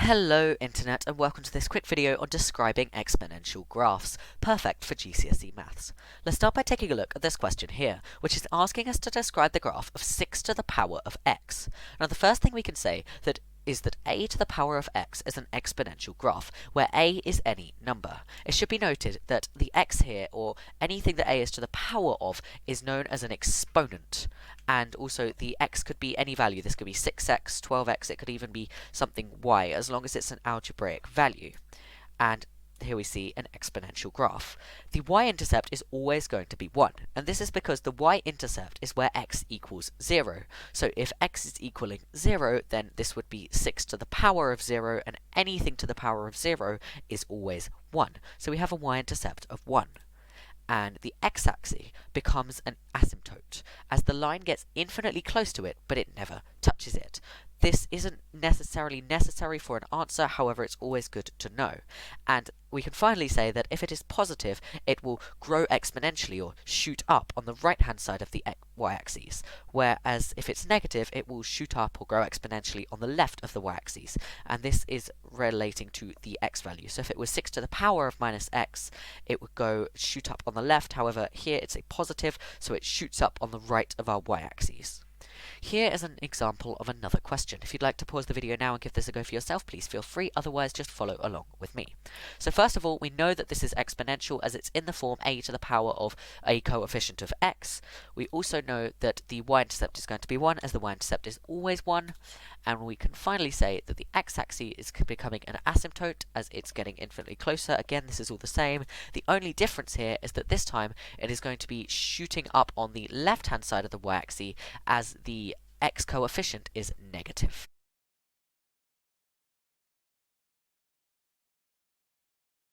Hello Internet and welcome to this quick video on describing exponential graphs, perfect for GCSE Maths. Let's start by taking a look at this question here, which is asking us to describe the graph of 6 to the power of x. Now the first thing we can say is that a to the power of x is an exponential graph, where a is any number. It should be noted that the x here, or anything that a is to the power of, is known as an exponent. And also the x could be any value. This could be 6x, 12x, it could even be something y, as long as it's an algebraic value. And here we see an exponential graph. The y-intercept is always going to be 1, and this is because the y-intercept is where x equals 0. So if x is equaling 0, then this would be 6 to the power of 0, and anything to the power of 0 is always 1. So we have a y-intercept of 1. And the x-axis becomes an asymptote, as the line gets infinitely close to it, but it never touches it. This isn't necessarily necessary for an answer, however it's always good to know. And we can finally say that if it is positive, it will grow exponentially or shoot up on the right hand side of the y-axis, whereas if it's negative, it will shoot up or grow exponentially on the left of the y-axis, and this is relating to the x value. So if it was 6 to the power of minus x, it would shoot up on the left. However, here it's a positive, so it shoots up on the right of our y-axis. Here is an example of another question. If you'd like to pause the video now and give this a go for yourself, please feel free, otherwise just follow along with me. So first of all, we know that this is exponential as it's in the form a to the power of a coefficient of x. We also know that the y-intercept is going to be 1, as the y-intercept is always 1. And we can finally say that the x-axis is becoming an asymptote as it's getting infinitely closer. Again, this is all the same. The only difference here is that this time it is going to be shooting up on the left-hand side of the y-axis as the x coefficient is negative.